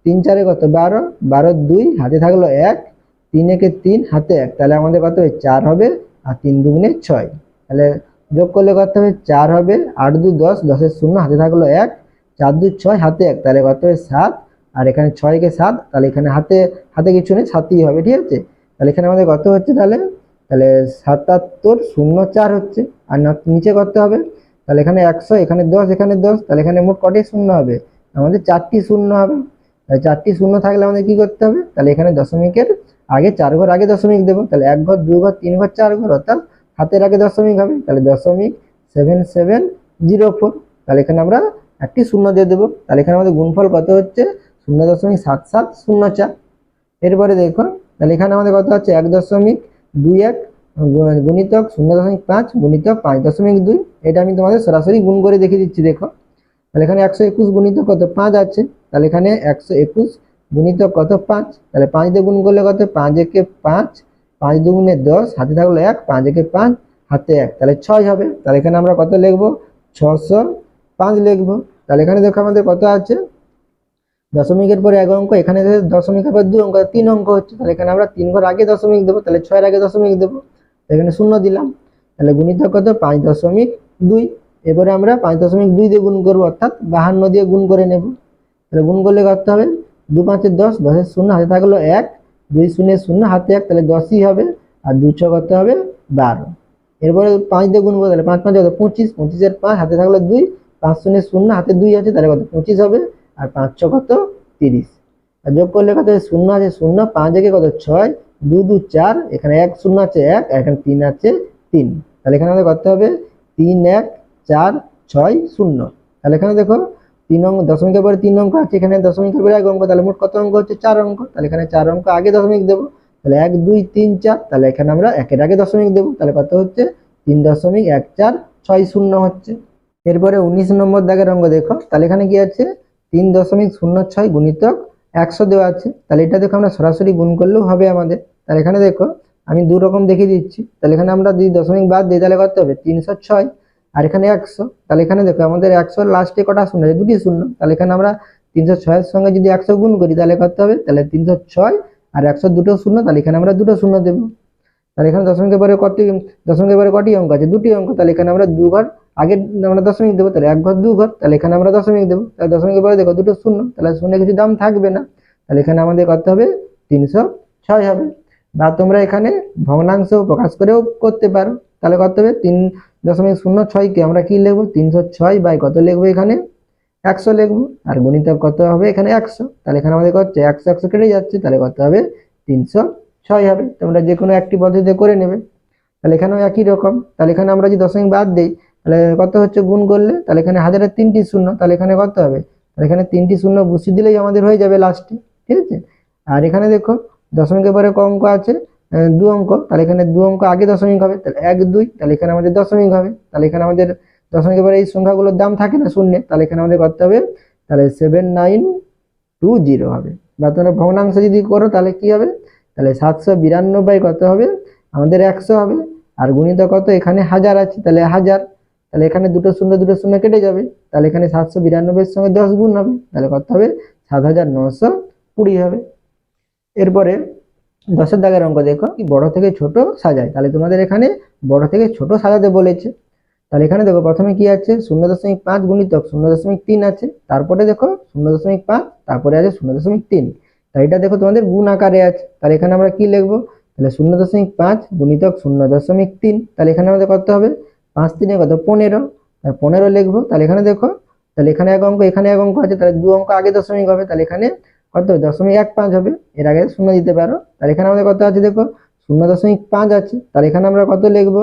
3 4 কত 12, 12 2, হাতে থাকলো 1, 3 1 3, হাতে 1, তাহলে আমাদের কত হবে 4 হবে। আর 3 2 6, তাহলে যোগ করলে করতে হবে 4 হবে, 8 2 10, 10 শূন্য, হাতে থাকলো 1, 4 2 6, হাতে 1, তাহলে কত হবে 7। আর এখানে 6 কে 7, তাহলে এখানে হাতে হাতে কিছু নেই, 7ই হবে, ঠিক আছে। তাহলে এখানে আমাদের কত হচ্ছে, তাহলে 7704 হচ্ছে। আর নিচে করতে হবে, তাহলে এখানে 100, এখানে 10, এখানে 10, তাহলে এখানে মোট কটি শূন্য হবে, আমাদের 4টি শূন্য হবে। তাহলে 4টি শূন্য থাকলে আমাদের কি করতে হবে, তাহলে এখানে দশমিকের আগে 4 ঘর আগে দশমিক দেবো। তাহলে 1 ঘর 2 ঘর 3 ঘর 4 ঘর, অর্থাৎ হাতের আগে দশমিক হবে। তাহলে 0.7704, তাহলে এখানে আমরা একটি শূন্য দিয়ে দেবো। তাহলে এখানে আমাদের গুণফল কত হচ্ছে, 0.7704। এরপরে দেখো, তাহলে এখানে আমাদের কত আছে 1.21 গুণিতক 0.5 গুণিতক 5.2। এটা আমি তোমাদের সরাসরি গুণ করে দেখিয়ে দিচ্ছি দেখো। তাহলে এখানে 121 গুণিতক কত 5 আছে, তাহলে এখানে 121 গুণিতক কত 5, তাহলে 5 দিয়ে গুণ করলে কত 5 1 5, 5 2 10, হাতে থাকলো 1, 5 1 5, হাতে 1, তাহলে 6 হবে। তাহলে এখানে আমরা কত লিখবো, 605 লিখবো। তাহলে এখানে দেখো আমাদের কত আছে, দশমিকের পরে এক অঙ্ক, এখানে দশমিকের পর 2 অঙ্ক, 3 অঙ্ক হচ্ছে। তাহলে এখানে আমরা 3 ঘর আগে দশমিক দেবো, তাহলে 6 এর আগে দশমিক দেবো, এখানে শূন্য দিলাম। তাহলে গুণিতক কত 5.2। এবারে আমরা 5.2 দিয়ে গুণ করবো, অর্থাৎ 52 দিয়ে গুণ করে নেব। তাহলে গুণ করলে করতে হবে 2 5 10, 10 শূন্য, হাতে থাকলো 1, 2 0 0, হাতে 1, তাহলে 10ই হবে। আর 2 6 করতে হবে 12। এরপরে 5 দিয়ে গুণ করবো, তাহলে 5 5 কত 25, 25 5, হাতে থাকলো 2, 5 0 0, হাতে 2 আছে, তাহলে কত 25 হবে। আর 5 6 কত 30। আর যোগ করলে কত শূন্য আছে শূন্য, 5 1 কত 6, 2 2 4, এখানে 1 শূন্য আছে 1, এখানে 3 আছে 3। তাহলে এখানে আমাদের করতে হবে 3 1 4 6 0। তাহলে এখানে দেখো 3 অঙ্ক, দশমিকের পরে 3 অঙ্ক আছে, এখানে দশমিকের পরে 1 অঙ্ক, তাহলে মোট কত অঙ্ক হচ্ছে 4 অঙ্ক। তাহলে এখানে 4 অঙ্ক আগে দশমিক দেবো, তাহলে 1 2 3 4, তাহলে এখানে আমরা 1 এর আগে দশমিক দেবো, তাহলে কত হচ্ছে 3.1460 হচ্ছে। এরপরে 19 নম্বর দাগের অঙ্ক দেখো। তাহলে এখানে কি আছে, 3.06 গুণিতক 100 দেওয়া আছে। তাহলে এটা দেখো আমরা সরাসরি গুণ করলেও হবে আমাদের। তাহলে এখানে দেখো আমি দু রকম দেখিয়ে দিচ্ছি। তাহলে এখানে আমরা যদি দশমিক বাদ দিই তাহলে কত হবে 306, আর এখানে 100। তাহলে এখানে দেখো আমাদের 100 লাস্টে কটা শূন্য আছে, দুটি শূন্য। তাহলে এখানে আমরা 306 এর সঙ্গে যদি 100 গুণ করি তাহলে কত হবে, তাহলে 306 আর 100 দুটো শূন্য, তাহলে এখানে আমরা দুটো শূন্য দেবো। তাহলে এখানে দশমিকের পরে কটি অঙ্ক আছে, দুটি অঙ্ক। তাহলে এখানে আমরা দু ঘর আগে আমরা দশমিক দেবো, তাহলে এক ঘর দু ঘর, তাহলে এখানে আমরা দশমিক দেবো। তাহলে দশমিকের পরে দেখো দুটো শূন্য, তাহলে শূন্য কিছু দাম থাকবে না। তাহলে এখানে আমাদের কত হবে 306 হবে। বা তোমরা এখানে ভগ্নাংশ প্রকাশ করেও করতে পারো। তাহলে কত হবে 3.06কে আমরা কি লিখবো, 306 বাই কত লিখবো, এখানে 100 লিখবো। আর গুণিতক কত হবে এখানে 100। তাহলে এখানে আমাদের কত হচ্ছে 100 100 কেটে যাচ্ছে, তাহলে কত হবে 306 হবে। তোমরা যে কোনো একটি পদ্ধতিতে করে নেবে। তাহলে এখানেও একই রকম। তাহলে এখানে আমরা যদি দশমিক বাদ দিই তাহলে কত হচ্ছে গুণ করলে, তাহলে এখানে হাজারের 3টি শূন্য, তাহলে এখানে কত হবে, তাহলে এখানে 3টি শূন্য বসিয়ে দিলেই আমাদের হয়ে যাবে লাস্টে, ঠিক আছে। আর এখানে দেখো দশমিকের পরে ক অঙ্ক আছে, দু অঙ্ক। তাহলে এখানে দু অঙ্ক আগে দশমিক হবে, তাহলে 1 2, তাহলে এখানে আমাদের দশমিক হবে। তাহলে এখানে আমাদের দশমিকের পরে এই সংখ্যাগুলোর দাম থাকে না শূন্যে, তাহলে এখানে আমাদের করতে হবে তাহলে 7920 হবে। বা তোমরা ভগ্নাংশ যদি করো তাহলে কি হবে, তাহলে 792 কত হবে আমাদের 100 হবে। আর গুণিত কত, এখানে 1000 আছে, তাহলে 1000। তাহলে এখানে দুটো শূন্য কেটে যাবে, তাহলে এখানে 792 এর সঙ্গে 10 গুণ হবে, তাহলে কত হবে 7920 হবে। এরপরে 10এর দাগের অঙ্ক দেখো, বড় থেকে ছোট সাজায়। তাহলে তোমাদের এখানে বড় থেকে ছোট সাজাতে বলেছে। তাহলে এখানে দেখো প্রথমে কি আছে 0.5 গুণিতক 0.3 আছে, তারপরে দেখো 0.5, তারপরে আছে 0.3। তাই এটা দেখো তোমাদের গুণ আকারে আছে। তাহলে এখানে আমরা কি লিখবো, তাহলে 0.5 গুণিতক 0.3। তাহলে এখানে আমাদের কত হবে 5 3 কত 15, 15 লিখবো। তাহলে এখানে দেখো, তাহলে এখানে এক অঙ্ক এখানে এক অঙ্ক আছে, তাহলে দু অঙ্ক আগে দশমিক হবে, তাহলে এখানে কত 0.15 হবে, এর আগে শূন্য দিতে পারো। তাহলে এখানে আমাদের কত আছে দেখো 0.5 আছে, তাহলে এখানে আমরা কত লিখবো,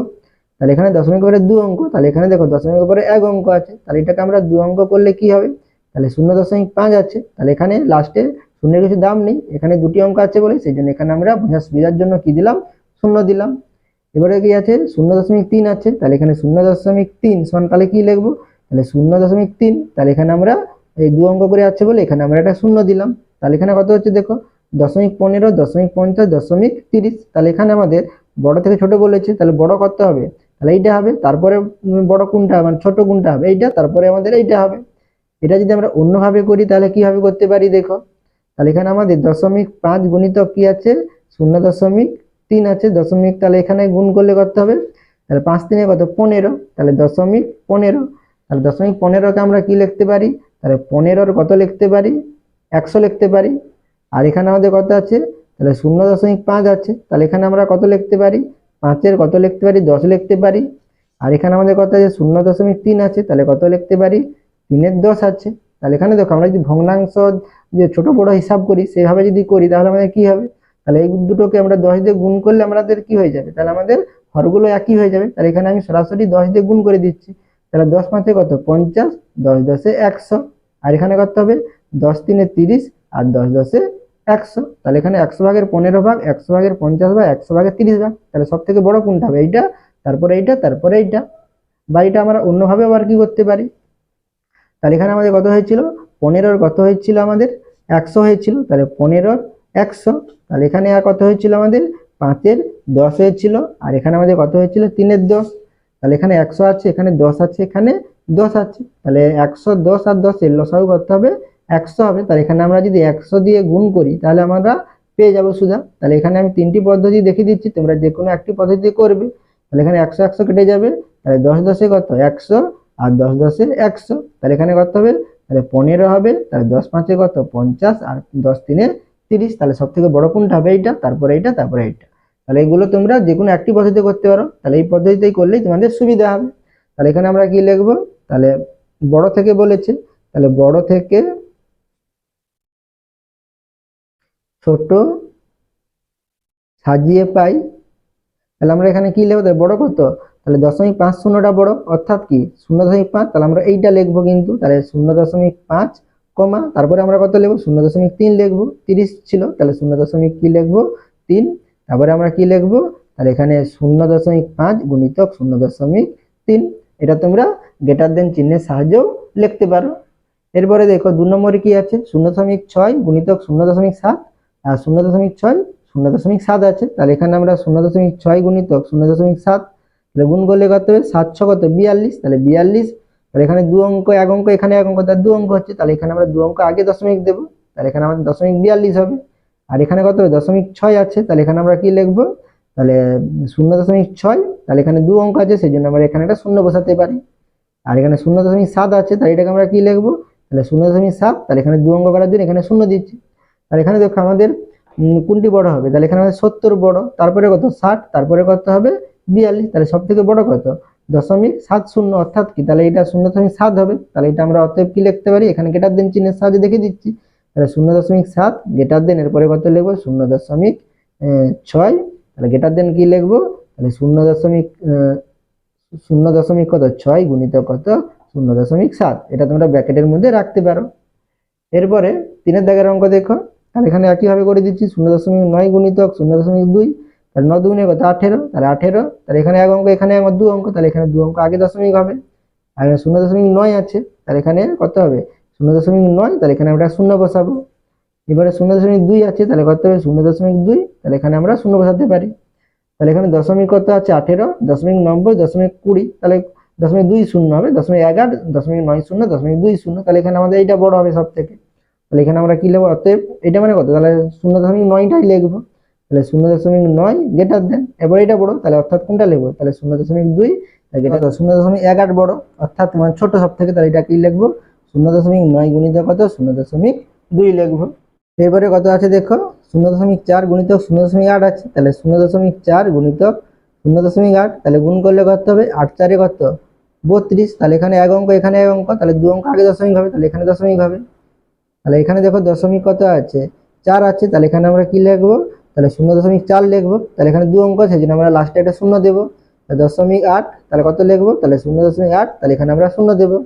তাহলে এখানে দশমিকের পরে দু অঙ্ক, তাহলে এখানে দেখো দশমিকের পরে এক অঙ্ক আছে, তাহলে এটাকে আমরা দু অঙ্ক করলে কি হবে, তাহলে 0.5 আছে। তাহলে এখানে লাস্টে শূন্যের কিছু দাম নেই, এখানে দুটি অঙ্ক আছে বলে সেই জন্য এখানে আমরা বোঝার সুবিধার জন্য কি দিলাম, শূন্য দিলাম। এবারে কি আছে 0.3 আছে, তাহলে এখানে 0.3 সমান তাহলে কি লিখবো, তাহলে 0.3। তাহলে এখানে আমরা এই দু অঙ্ক করে আছে বলে এখানে আমরা একটা শূন্য দিলাম। তাহলে এখানে কত হচ্ছে দেখো 0.15 0.50 0.30। তাহলে এখানে আমাদের বড় থেকে ছোট বলেছে, তাহলে বড় কত হবে, তাহলে এইটা হবে। তারপরে বড় কোনটা মানে ছোট কোনটা হবে এইটা, তারপরে আমাদের এইটা হবে। এটা যদি আমরা অন্যভাবে করি তাহলে কিভাবে করতে পারি দেখো, তাহলে এখানে আমাদের 0.5 গুণিতক কি আছে 0.3 আছে দশমিক, তাহলে এখানে গুণ করলে কত হবে, তাহলে 5 3 কত 15, তাহলে 0.15। তাহলে 0.15কে আমরা কি লিখতে পারি, তাহলে 15 কত লিখতে পারি 100 লিখতে পারি। আর এখানে আমাদের কত আছে, তাহলে 0.5 আছে, তাহলে এখানে আমরা কত লিখতে পারি 5-এর কত লিখতে পারি 10 লিখতে পারি। আর এখানে আমাদের কত আছে 0.3 আছে, তাহলে কত লিখতে পারি 3-এর 10 আছে। তাহলে এখানে দেখো আমরা যদি ভগ্নাংশ যে ছোট বড় হিসাব করি সেভাবে যদি করি তাহলে আমাদের কি হবে, তাহলে এই দুটোকে আমরা 10 দিয়ে গুণ করলে আমাদের কি হয়ে যাবে, তাহলে আমাদের হরগুলো একই হয়ে যাবে। তাহলে এখানে আমি সরাসরি 10 দিয়ে গুণ করে দিচ্ছি, তাহলে 10 5 কত 50, 10 10 100। আর এখানে কত হবে 10 3 30 আর 10 10 100। তাহলে এখানে 100 ভাগের 15 ভাগ 100 ভাগের 50 ভাগ 100 ভাগের 30 ভাগ। তাহলে সব থেকে বড় কোনটা হবে, এইটা, তারপরে এইটা, তারপরে এইটা। বা এটা আমরা অন্যভাবে আবার কি করতে পারি, তাহলে এখানে আমাদের কত হয়েছিল 15-র কত হয়েছিল আমাদের 100 হয়েছিল, তাহলে 15-র 100। তাহলে এখানে আর কত হয়েছিল আমাদের 5-এর 10 হয়েছিল, আর এখানে আমাদের কত হয়েছিল 3-এর 10। তাহলে এখানে 100 আছে, এখানে 10 আছে, এখানে 10 আছে, তাহলে 110 আর 10-এর লসাগু কত হবে 100 হবে। তাহলে এখানে আমরা যদি 100 দিয়ে গুণ করি তাহলে আমরা পেয়ে যাবো সুধা। তাহলে এখানে আমি 3টি পদ্ধতি দেখিয়ে দিচ্ছি, তোমরা যে কোনো একটি পদ্ধতি করবে। তাহলে এখানে 100 100 কেটে যাবে, তাহলে 10 10 কত 100 আর 10 10 100। তাহলে এখানে কত হবে, তাহলে 15 হবে, তাহলে 10 5 কত 50 আর 10 3 30। তাহলে সব থেকে বড় কোনটা হবে এইটা, তারপরে এইটা, তারপরে এইটা। তাহলে এগুলো তোমরা যে কোনো একটি পদ্ধতিতে করতে পারো, তাহলে এই পদ্ধতিতেই করলেই তোমাদের সুবিধা হবে। তাহলে এখানে আমরা কি লিখবো, তাহলে বড় থেকে বলেছে, তাহলে বড় থেকে ছোট সাজিয়ে পাই। তাহলে আমরা এখানে কি লিখবো, বড় কত, তাহলে 0.50টা বড়, অর্থাৎ কি 0.5। তাহলে আমরা এইটা লিখবো কিন্তু, তাহলে 0.5 কমা তারপরে আমরা কত লিখবো 0.3 লিখবো, 30 ছিল, তাহলে 0. কি লিখবো 3। তারপরে আমরা কি লিখবো, তাহলে এখানে 0.5 গুণিতক 0.3। এটা তোমরা গ্রেটার দেন চিহ্নের সাহায্যেও লিখতে পারো। এরপরে দেখো 2 নম্বরে কি আছে 0.6 গুণিতক 0.7 আর 0.6 0.7 আছে, তাহলে এখানে আমরা 0.6 গুণিতক 0.7, তাহলে গুণ করলে কত হবে 7 6 কত 42, তাহলে 42, তাহলে এখানে 2 অঙ্ক 1 অঙ্ক এখানে 1 অঙ্ক, তার 2 অঙ্ক হচ্ছে, তাহলে এখানে আমরা 2 অঙ্ক আগে দশমিক দেব, তাহলে এখানে আমাদের 0.42 হবে। আর এখানে কত হবে 0.6 আছে, তাহলে এখানে আমরা কি লিখবো, তাহলে 0.6, তাহলে এখানে 2 অঙ্ক আছে সেই জন্য আমরা এখানে একটা শূন্য বসাতে পারি। আর এখানে 0.7 আছে, তাহলে এটাকে আমরা কি লিখবো, তাহলে 0.7, তাহলে এখানে 2 অঙ্ক করার জন্য এখানে শূন্য দিচ্ছি। তাহলে এখানে দেখো আমাদের কোনটি বড় হবে, তাহলে এখানে আমাদের 70 বড়, তারপরে কত 60, তারপরে কত হবে 42, তাহলে সব থেকে বড় কত 0.70, অর্থাৎ কি তাহলে এটা 0.7 হবে। তাহলে এটা আমরা অতএব কি লিখতে পারি, এখানে গ্রেটার দেন চিহ্নের সাহায্যে দেখে দিচ্ছি, তাহলে 0.7 গ্রেটার দেন এরপরে কত লিখবো 0.6, তাহলে গ্রেটার দেন কি লিখবো, তাহলে 0.6 গুণিত কত 0.7, এটা তোমরা ব্র্যাকেটের মধ্যে রাখতে পারো। এরপরে 3 দাগের অঙ্ক দেখো, তাহলে এখানে একইভাবে করে দিচ্ছি 0.9 গুণিতক 0.2, তাহলে 9 দুগুণে কত 18, তাহলে 18, তাহলে এখানে 1 অঙ্ক এখানে 2 অঙ্ক, তাহলে এখানে 2 অঙ্ক আগে দশমিক হবে। আর এখানে 0.9 আছে, তাহলে এখানে কত হবে 0.9, তাহলে এখানে আমরা শূন্য বসাবো। এবারে 0.2 আছে, তাহলে কত হবে 0.2, তাহলে এখানে আমরা শূন্য বসাতে পারি। তাহলে এখানে দশমিক কত আছে 18, 0.90, 0.20, তাহলে 0.20 হবে, 0.11, 0.90, 0.20, তাহলে এখানে আমাদের এইটা বড় হবে সব থেকে। তাহলে এখানে আমরা কি লিখবো, অতএব এটা মানে কত, তাহলে 0.9টাই লিখবো, তাহলে 0.9 গ্রেটার দেন, এবার এটা বড়, তাহলে অর্থাৎ কোনটা লিখবো, তাহলে 0.2, এটা 0.11 বড়, অর্থাৎ মানে ছোট সব থেকে, তাহলে এটা কি লিখবো 0.9 গুণিত কত 0.2 লিখবো। এবারে কত আছে দেখো 0.4 গুণিতক 0.8 আছে, তাহলে 0.4 গুণিতক 0.8, তাহলে গুণ করলে কত হবে 8 4 কত 32, তাহলে এখানে 1 অঙ্ক এখানে 1 অঙ্ক, তাহলে 2 অঙ্ক আগে দশমিক হবে, তাহলে এখানে দশমিক হবে। তাহলে এখানে দেখো দশমিক কত আছে 4 আছে, তাহলে এখানে আমরা কি লিখবো, তাহলে 0.4 লিখবো, তাহলে এখানে 2 অঙ্ক আছে, যেন আমরা লাস্টে একটা শূন্য দেবো, 0.8, তাহলে কত লিখবো, তাহলে 0.8, তাহলে এখানে আমরা শূন্য দেবো।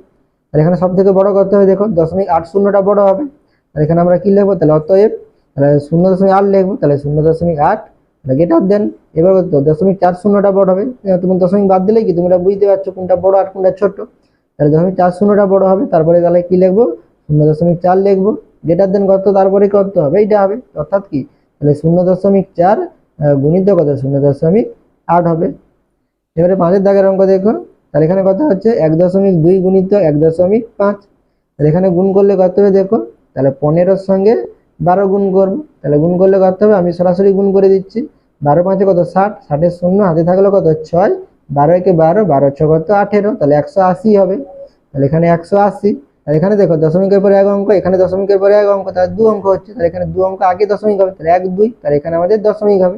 তাহলে এখানে সব থেকে বড় কত হবে দেখো 0.80টা বড় হবে, তাহলে এখানে আমরা কি লিখবো, তাহলে অতএব তাহলে 0.8 লিখবো, তাহলে 0.8, তাহলে গ্রেটার দেন, এবার কত 0.40টা বড় হবে, তুমি দশমিক বাদ দিলে কি তোমরা বুঝতে পারছো কোনটা বড় আর কোনটা ছোট, তাহলে 0.40টা বড় হবে, তারপরে তাহলে কি লিখবো 0.4 লিখবো, গ্রেটার দেন কত, তারপরে কত হবে এইটা হবে, অর্থাৎ কি তাহলে 0.4 গুণিত কত 0.8 হবে। এবারে 5 দাগের অঙ্ক দেখো, তাহলে এখানে কত হচ্ছে 1.2 গুণিত 1.5, তাহলে এখানে গুণ করলে কত হবে দেখো, তাহলে 15-র সঙ্গে 12 গুণ করবো, তাহলে গুণ করলে কত হবে, আমি সরাসরি গুণ করে দিচ্ছি, 12 5 কত 60, 60-এর শূন্য হাতে থাকলো কত 6, 12 একে 12, 12 6 কত 18, তাহলে 180 হবে, তাহলে এখানে 180, তাহলে এখানে দেখো দশমিকের পরে 1 অঙ্ক, এখানে দশমিকের পরে 1 অঙ্ক, তাহলে 2 অঙ্ক হচ্ছে, তাহলে এখানে 2 অঙ্ক আগে দশমিক হবে, তাহলে 1 2, তাহলে এখানে আমাদের দশমিক হবে।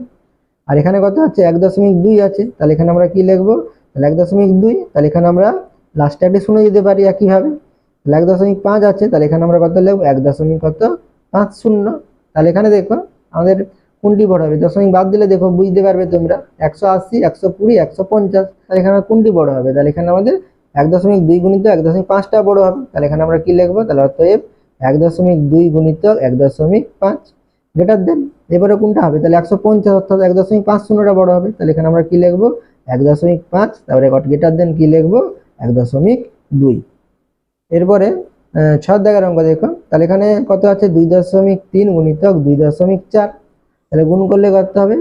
আর এখানে কত হচ্ছে 1.2 আছে, তাহলে এখানে আমরা কি লিখবো, তাহলে 1.2, তাহলে এখানে আমরা লাস্টে একটা শূন্য দিতে পারি একইভাবে, 1.5 আছে, তাহলে এখানে আমরা কত লিখবো 1.50, তাহলে এখানে দেখো আমাদের কোনটি বড় হবে, দশমিক বাদ দিলে দেখো বুঝতে পারবে তোমরা 180, 120, 150, তাহলে এখানে কোনটি বড় হবে, তাহলে এখানে আমাদের 1.2 গুণিত 1.5টা বড় হবে, তাহলে এখানে আমরা কি লিখবো, তাহলে অতএব 1.2 গুণিত 1.5 গ্রেটার দেন, এবারে কোনটা হবে, তাহলে 150, অর্থাৎ 1.50টা বড় হবে, তাহলে এখানে আমরা কি লিখবো 1.5, তারপরে গ্রেটার দেন কি লিখবো 1.2। এরপরে 6 দাগের অঙ্ক দেখো, তাহলে এখানে কত আছে 2.3 গুণিতক 2.4, তাহলে গুণ করলে কত হবে,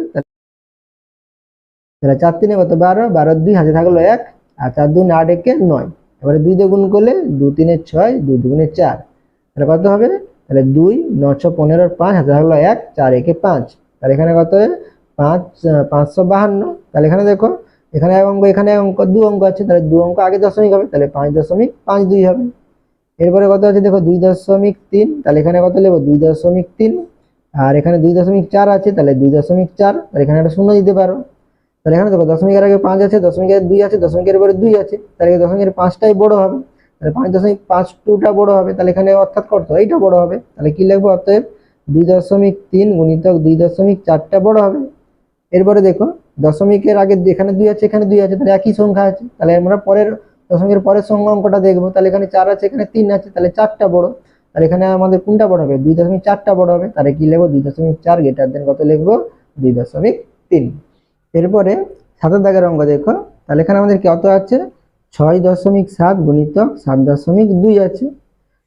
তাহলে 4 3 কত 12, 12 2 হাতে থাকলো 1, আর 4 2 8 একে 9, এবারে 2 দিয়ে গুণ করলে 2 3 6, 2 2 4, তাহলে কত হবে, তাহলে 2 9 6 15 5 হাতে থাকলো 1, 4 একে 5, তাহলে এখানে কত হবে 5 552, তাহলে এখানে দেখো এখানে 1 অঙ্ক এখানে 1 অঙ্ক 2 অঙ্ক আছে, তাহলে 2 অঙ্ক আগে দশমিক হবে, তাহলে 5.52 হবে। এরপরে কত আছে দেখো 2.3, তাহলে এখানে কত লিখবো 2.3, আর এখানে 2.4 আছে, তাহলে 2.4, তাহলে এখানে একটা শূন্য দিতে পারো, তাহলে এখানে দেখো দশমিকের আগে 5 আছে, দশমিকের 2 আছে, দশমিকের পরে 2 আছে, তাহলে দশমিকের 5টাই বড় হবে, তাহলে 5.52টা বড় হবে, তাহলে এখানে অর্থাৎ কত এইটা বড় হবে, তাহলে কি লিখবো, অতএব 2.3 গুণিতক 2.4টা বড় হবে। এরপরে দেখো দশমিকের আগে এখানে 2 আছে, এখানে 2 আছে, তাহলে একই সংখ্যা আছে, তাহলে আমরা পরের দশমিকের পরের সংখ্যা অঙ্কটা দেখবো, তাহলে এখানে 4 আছে, এখানে 3 আছে, তাহলে 4টা বড়, তাহলে এখানে আমাদের কোনটা বড় হবে 2.4টা বড় হবে, তাহলে কি লিখবো 2.4 গ্রেটার দেন কত লিখবো 2.3। এরপরে 7 দাগের অঙ্ক দেখো, তাহলে এখানে আমাদের কত আছে 6.7 গুণিতক 7.2 আছে,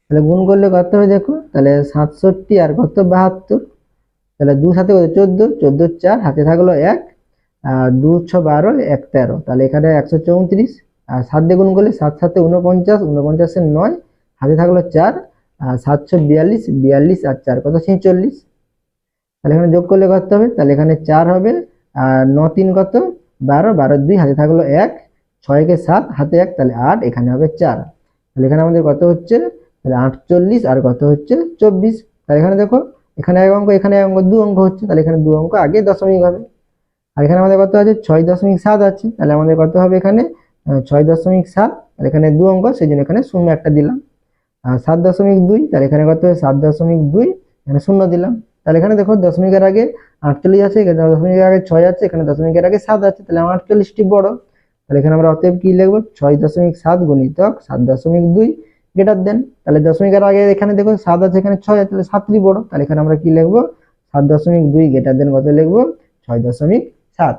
তাহলে গুণ করলে কত হবে দেখো, তাহলে 67 আর কত 72, তাহলে 2 সাথে 14, 14 4 হাতে থাকলো 1, 2 6 12, 1 13, তাহলে এখানে 134, আর 7 দিয়ে গুণ করলে 7 7 49, 49 এর 9, হাতে থাকলো 4, 742, 42 আর 4 কত 46, তাহলে এখানে যোগ করলে কত হবে, তাহলে এখানে 4 হবে, আর 9 3 কত 12, 12 2 হাতে থাকলো 1, 6 কে 7 হাতে 1, তাহলে 8, এখানে হবে 4, তাহলে এখানে আমাদের কত হচ্ছে, তাহলে 48 আর কত হচ্ছে 24, তাহলে এখানে দেখো এখানে এক অঙ্ক এখানে এক অঙ্ক, 2 অঙ্ক হচ্ছে, তাহলে এখানে 2 অঙ্ক আগে দশমিক হবে। আর এখানে আমাদের কত আছে 6.7 আছে, তাহলে আমাদের কত হবে এখানে 6.7, তাহলে এখানে 2 অঙ্ক, সেই জন্য এখানে শূন্য একটা দিলাম। আর 7.2, তাহলে এখানে কত হবে 7.2, এখানে শূন্য দিলাম। তাহলে এখানে দেখো দশমিকের আগে 48 আছে, এখানে দশমিকের আগে 6 আছে, এখানে দশমিকের আগে 7 আছে, তাহলে 48টি বড়। তাহলে এখানে আমরা অতএব কি লিখবো 6.7 গুণিতক 7.2 গ্রেটার দেন, তাহলে দশমিকের আগে এখানে দেখো 7 আছে, এখানে 6 আছে, তাহলে 7টি বড়, তাহলে এখানে আমরা কি লিখবো 7.2 গ্রেটার দেন কত লিখবো 6.7।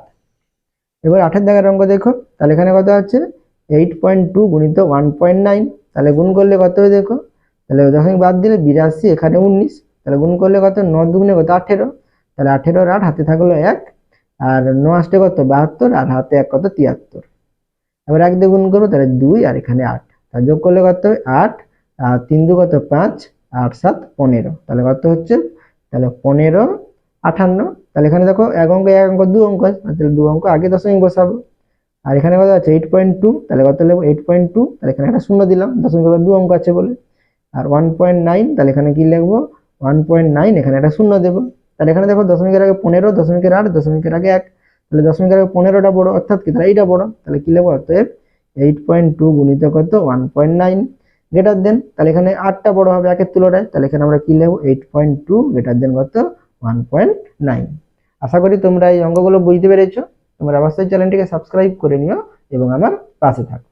এবার 8 দাগের অঙ্ক দেখো, তাহলে এখানে কত আছে 8.2 গুণিত 1.9, তাহলে গুণ করলে কত হবে দেখো, তাহলে দশমিক বাদ দিলে 82, এখানে 19, তাহলে গুণ করলে কত 9 দুগুণে কত 18, তাহলে 18 আর 8 হাতে থাকলো 1, আর 9 আসতে কত 72, আর হাতে 1 কত 73, এবার 1 দিয়ে গুণ করবো, তাহলে 2 আর এখানে 8, তাহলে যোগ করলে কত হবে 8, আর 3 2 কত 5, 8 7 15, তাহলে কত হচ্ছে, তাহলে 15 58, তাহলে এখানে দেখো এক অঙ্ক 2 অঙ্ক আছে, তাহলে 2 অঙ্ক আগে দশমিক বসাবো। আর এখানে কত আছে 8.2, তাহলে কত লিখবো 8.2, তাহলে এখানে একটা শূন্য দিলাম, দশমিক 2 অঙ্ক আছে বলে। আর 1.9, তাহলে এখানে কি লিখবো 1.9, এখানে একটা শূন্য দেবো। তাহলে এখানে দেখো দশমিকের আগে 15, দশমিকের 8, দশমিকের আগে 1, তাহলে দশমিকের আগে 15টা বড়, অর্থাৎ কি তাহলে এইটা বড়, তাহলে কি লিখবো অতএব 8.2 গুণিত কত 1.9 গ্রেটার দেন, তাহলে এখানে 8টা বড় হবে 1 এর তুলনায়, তাহলে এখানে আমরা কি লিখবো 8.2 গ্রেটার দেন কত 1.9। আশা করি তোমরা এই অঙ্কগুলো বুঝতে পেরেছো। তোমরা অবশ্যই চ্যানেলটিকে সাবস্ক্রাইব করে নিও এবং আমার পাশে থাকো।